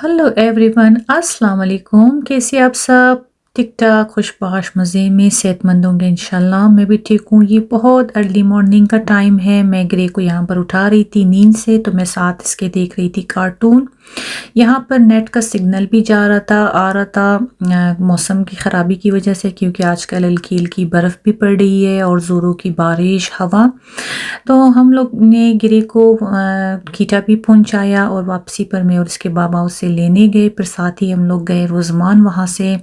Hello everyone, अस्सलाम वालेकुम। कैसे आप सब? ठीक ठाक, खुशबाश, मज़े में, सेहतमंद होंगे इंशाल्लाह। मैं भी ठीक हूँ। ये बहुत अर्ली मॉर्निंग का टाइम है। मैं ग्रे को यहाँ पर उठा रही थी नींद से, तो मैं साथ इसके देख रही थी कार्टून। यहाँ पर नेट का सिग्नल भी जा रहा था, आ रहा था, मौसम की ख़राबी की वजह से, क्योंकि आजकल हल्की हल्की बर्फ़ भी पड़ रही है और ज़ोरों की बारिश, हवा। तो हम लोग ने गिरे को कीटा भी पहुंचाया और वापसी पर मैं और उसके बाबा उसे लेने गए। फिर साथ ही हम लोग गए रोज़मान। वहाँ से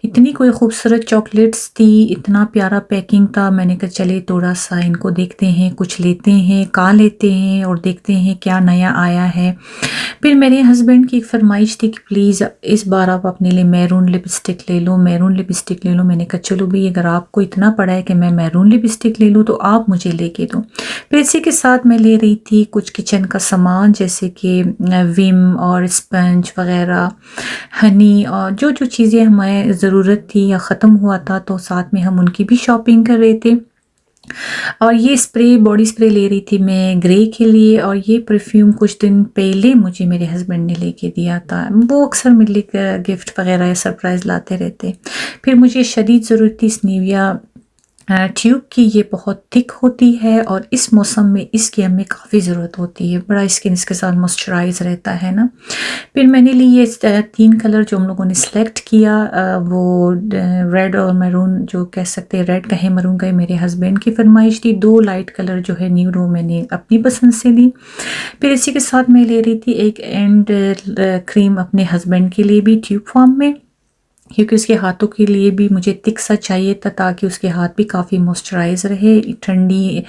इतनी कोई खूबसूरत चॉकलेट्स थी, इतना प्यारा पैकिंग था। मैंने कहा चले थोड़ा सा इनको देखते हैं, कुछ लेते हैं, खा लेते हैं और देखते हैं क्या नया आया है। फिर मेरे हस्बैंड की एक फरमाइश थी कि प्लीज़ इस बार आप अपने लिए मैरून लिपस्टिक ले लो, मैरून लिपस्टिक ले लो। मैंने कहा चलो भाई, अगर आपको इतना पड़ा है कि मैं मैरून लिपस्टिक ले लूँ तो आप मुझे लेके दो। फिर इसी के साथ मैं ले रही थी कुछ किचन का सामान, जैसे कि विम और स्पंज वगैरह, हनी, और जो जो चीज़ें हमें ज़रूरत थी या ख़त्म हुआ था, तो साथ में हम उनकी भी शॉपिंग कर रहे थे। और ये स्प्रे, बॉडी स्प्रे ले रही थी मैं ग्रे के लिए, और ये परफ्यूम कुछ दिन पहले मुझे मेरे हस्बैंड ने लेके दिया था। वो अक्सर मेरे लिए गिफ्ट वगैरह या सरप्राइज़ लाते रहते। फिर मुझे शदीद ज़रूरत थी निविया ट्यूब की। ये बहुत थिक होती है और इस मौसम में इसकी हमें काफ़ी ज़रूरत होती है। बड़ा स्किन इसके साथ मॉइस्चराइज रहता है ना। फिर मैंने ली ये 3 कलर जो हम लोगों ने सेलेक्ट किया, वो रेड और मैरून, जो कह सकते हैं रेड कहे मरून कहे, मेरे हस्बैंड की फरमाइश थी। 2 लाइट कलर जो है न्यूड, वो मैंने अपनी पसंद से ली। फिर इसी के साथ मैं ले रही थी एक एंड क्रीम अपने हस्बैंड के लिए भी ट्यूब फॉर्म में, क्योंकि उसके हाथों के लिए भी मुझे थिक सा चाहिए था, ताकि उसके हाथ भी काफ़ी मॉइस्चराइज रहे। ठंडी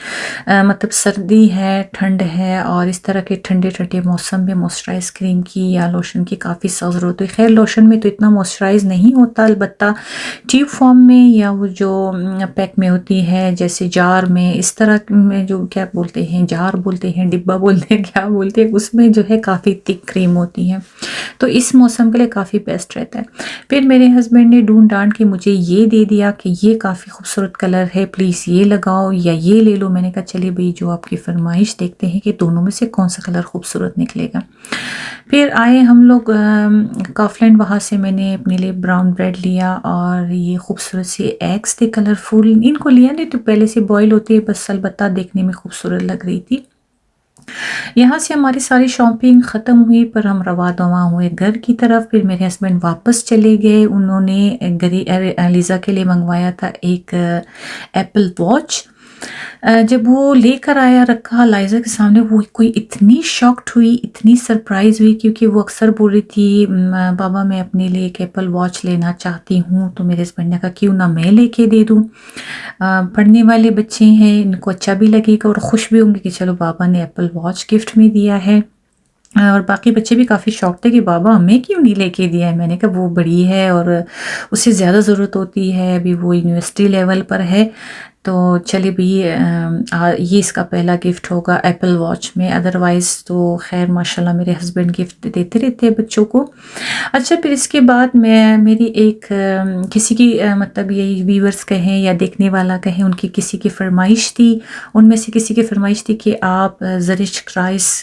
मतलब सर्दी है, ठंड है, और इस तरह के ठंडे ठंडे मौसम में मॉइस्चराइज क्रीम की या लोशन की काफ़ी ज़रूरत है। खैर, लोशन में तो इतना मॉइस्चराइज नहीं होता, अलबत्ता ट्यूब फॉर्म में या वो जो पैक में होती है, जैसे जार में, इस तरह में, जो क्या बोलते हैं, जार बोलते हैं, डिब्बा बोलते हैं, क्या बोलते हैं, उसमें जो है काफ़ी थिक क्रीम होती है। तो इस मौसम के लिए काफ़ी बेस्ट रहता है। फिर मेरे हस्बैंड ने ढूंढ डांट के मुझे ये दे दिया कि ये काफ़ी खूबसूरत कलर है, प्लीज़ ये लगाओ या ये ले लो। मैंने कहा चलिए भाई, जो आपकी फरमाइश, देखते हैं कि दोनों में से कौन सा कलर खूबसूरत निकलेगा। फिर आए हम लोग काफलैंड। वहाँ से मैंने अपने लिए ब्राउन ब्रेड लिया और ये खूबसूरत से एग्स थे, कलरफुल। इनको लिया नहीं तो पहले से बॉयल होते हैं, बस अलबत्ता देखने में खूबसूरत लग रही थी। यहाँ से हमारी सारी शॉपिंग ख़त्म हुई, पर हम रवा दवा हुए घर की तरफ। फिर मेरे हस्बैंड वापस चले गए। उन्होंने लीज़ा के लिए मंगवाया था एक एप्पल वॉच। जब वो लेकर आया, रखा लाइजा के सामने, वो कोई इतनी शॉक्ड हुई, इतनी सरप्राइज हुई, क्योंकि वो अक्सर बोल रही थी बाबा मैं अपने लिए एक एप्पल वॉच लेना चाहती हूँ। तो मेरे हस्बैंड ने कहा क्यों ना मैं लेके दे दूँ। पढ़ने वाले बच्चे हैं, इनको अच्छा भी लगेगा और खुश भी होंगे कि चलो बाबा ने एप्पल वॉच गिफ्ट में दिया है। और बाकी बच्चे भी काफ़ी शौक थे कि बाबा हमें क्यों नहीं लेके दिया है। मैंने कहा वो बड़ी है और उसे ज़्यादा ज़रूरत होती है, अभी वो यूनिवर्सिटी लेवल पर है, तो चलिए भी ये इसका पहला गिफ्ट होगा एप्पल वॉच में। अदरवाइज़ तो खैर माशाल्लाह मेरे हस्बैंड गिफ्ट देते रहते हैं बच्चों को। अच्छा, फिर इसके बाद मैं मेरी एक किसी की मतलब यही व्यूअर्स कहें या देखने वाला कहें, उनकी किसी की फरमाइश थी। उनमें से किसी की फरमाइश थी कि आप ज़रिश राइस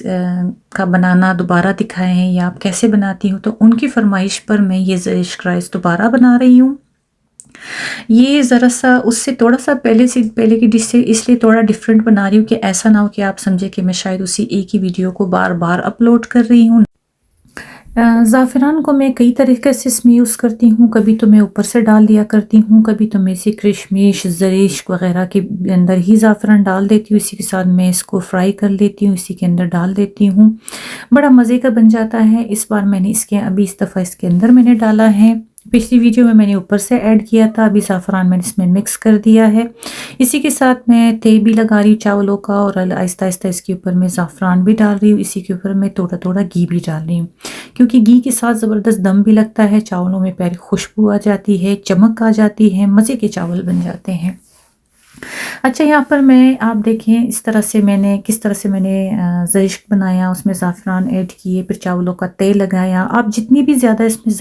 का बनाना दोबारा दिखाएं, या आप कैसे बनाती हूँ। तो उनकी फरमाइश पर मैं ये ज़रिश राइस दोबारा बना रही हूँ। ये ज़रा सा उससे थोड़ा सा पहले की डिश से इसलिए थोड़ा डिफरेंट बना रही हूँ कि ऐसा ना हो कि आप समझे कि मैं शायद उसी एक ही वीडियो को बार बार अपलोड कर रही हूँ। ज़ाफ़रान को मैं कई तरीके से इसमें यूज़ करती हूँ। कभी तो मैं ऊपर से डाल दिया करती हूँ, कभी तो मैं इसे किशमिश, ज़रिश वगैरह के अंदर ही ज़ाफ़रान डाल देती हूँ। इसी के साथ मैं इसको फ्राई कर लेती हूँ, इसी के अंदर डाल देती हूँ। बड़ा मज़े का बन जाता है। इस बार मैंने इस दफ़ा इसके अंदर मैंने डाला है। पिछली वीडियो में मैंने ऊपर से ऐड किया था, अभी ज़ाफ़रान मैंने इसमें मिक्स कर दिया है। इसी के साथ मैं तेल भी लगा रही हूँ चावलों का, और आहिस्ता आहिस्ता इसके ऊपर मैं ज़ाफ़रान भी डाल रही हूँ। इसी के ऊपर मैं थोड़ा थोड़ा घी भी डाल रही हूँ, क्योंकि घी के साथ ज़बरदस्त दम भी लगता है, चावलों में प्यारी खुशबू आ जाती है, चमक आ जाती है, मज़े के चावल बन जाते हैं। अच्छा, यहाँ पर मैं आप देखें इस तरह से मैंने किस तरह से मैंने ज़रिश्क बनाया, उसमें ज़ाफ़रान ऐड किए, फिर चावलों का तय लगाया। आप जितनी भी ज़्यादा इसमें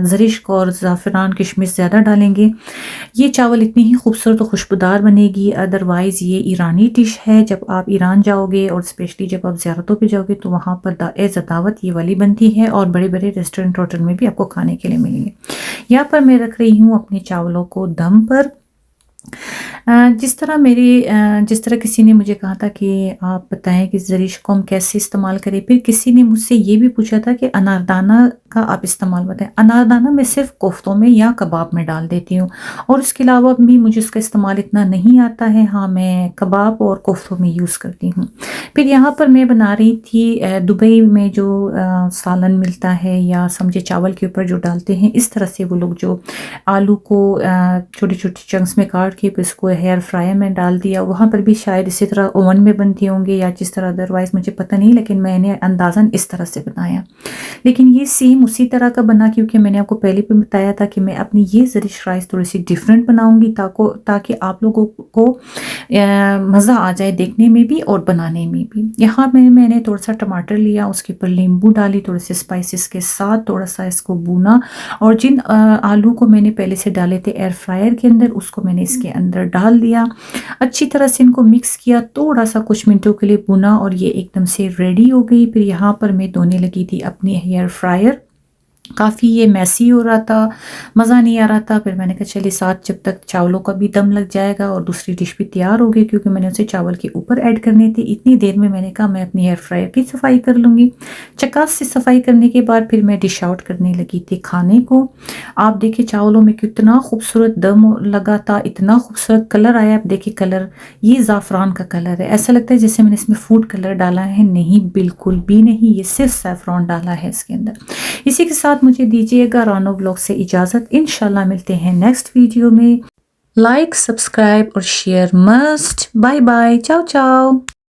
ज़रिश्क और ज़ाफ़रान किशमिश ज़्यादा डालेंगे, ये चावल इतनी ही खूबसूरत और खुशबूदार बनेगी। अदरवाइज़ ये ईरानी डिश है, जब आप ईरान जाओगे और स्पेशली जब आप ज़ियारतों पे जाओगे तो वहाँ पर एज़ अ दावत ये वाली बनती है और बड़े-बड़े रेस्टोरेंट होटल में भी आपको खाने के लिए मिलेंगे। यहाँ पर मैं रख रही हूँ अपने चावलों को दम पर। जिस तरह किसी ने मुझे कहा था कि आप बताएँ कि ज़रिश को हम कैसे इस्तेमाल करें? फिर किसी ने मुझसे ये भी पूछा था कि अनारदाना का आप इस्तेमाल बताएँ। अनारदाना मैं सिर्फ़ कोफ्तों में या कबाब में डाल देती हूँ और उसके अलावा भी मुझे उसका इस्तेमाल इतना नहीं आता है। हाँ, मैं कबाब और कोफ्तों में यूज़ करती हूँ। फिर यहाँ पर मैं बना रही थी दुबई में जो सालन मिलता है या समझे चावल के ऊपर जो डालते हैं, इस तरह से वो लोग जो आलू को छोटे-छोटे चंक्स में काट के फिर उसको एयर फ्रायर में डाल दिया। वहाँ पर भी शायद इसी तरह ओवन में बनते होंगे या जिस तरह, अदरवाइज़ मुझे पता नहीं, लेकिन मैंने अंदाज़न इस तरह से बनाया। लेकिन ये सेम उसी तरह का बना क्योंकि मैंने आपको पहले भी बताया था कि मैं अपनी ये ज़रिश राइस थोड़ी-सी डिफ़रेंट बनाऊँगी ताकि आप लोगों को मज़ा आ जाए देखने में भी और बनाने में भी। यहाँ में मैंने थोड़ा-सा टमाटर लिया, उसके ऊपर नींबू डाली, थोड़े से स्पाइसेस के साथ थोड़ा-सा इसको भूना और जिन आलू को मैंने पहले से डाले थे एयर फ्रायर के अंदर, उसको मैंने इसके अंदर डाल दिया। अच्छी तरह से इनको मिक्स किया, थोड़ा-सा कुछ मिनटों के लिए भुना और ये एकदम से रेडी हो गई। फिर यहाँ पर मैं धोने लगी थी अपनी एयर फ्रायर। काफ़ी ये मेसी हो रहा था, मज़ा नहीं आ रहा था। फिर मैंने कहा चलिए साथ जब तक चावलों का भी दम लग जाएगा और दूसरी डिश भी तैयार हो गई क्योंकि मैंने उसे चावल के ऊपर ऐड करने थे। इतनी देर में मैंने कहा मैं अपनी एयर फ्रायर की सफाई कर लूँगी। चकास से सफाई करने के बाद फिर मैं डिश आउट करने लगी थी खाने को। आप देखिए चावलों में कितना खूबसूरत दम लगा था, इतना खूबसूरत कलर आया। आप देखिए कलर, ये ज़ाफ़रान का कलर है। ऐसा लगता है जैसे मैंने इसमें फूड कलर डाला है, नहीं बिल्कुल भी नहीं, ये सिर्फ़ सैफ़रॉन डाला है इसके अंदर। इसी के साथ मुझे दीजिएगा रानो ब्लॉग से इजाज़त। इंशाल्लाह मिलते हैं नेक्स्ट वीडियो में। लाइक, सब्सक्राइब और शेयर मस्ट। बाय बाय, चाओ चाओ।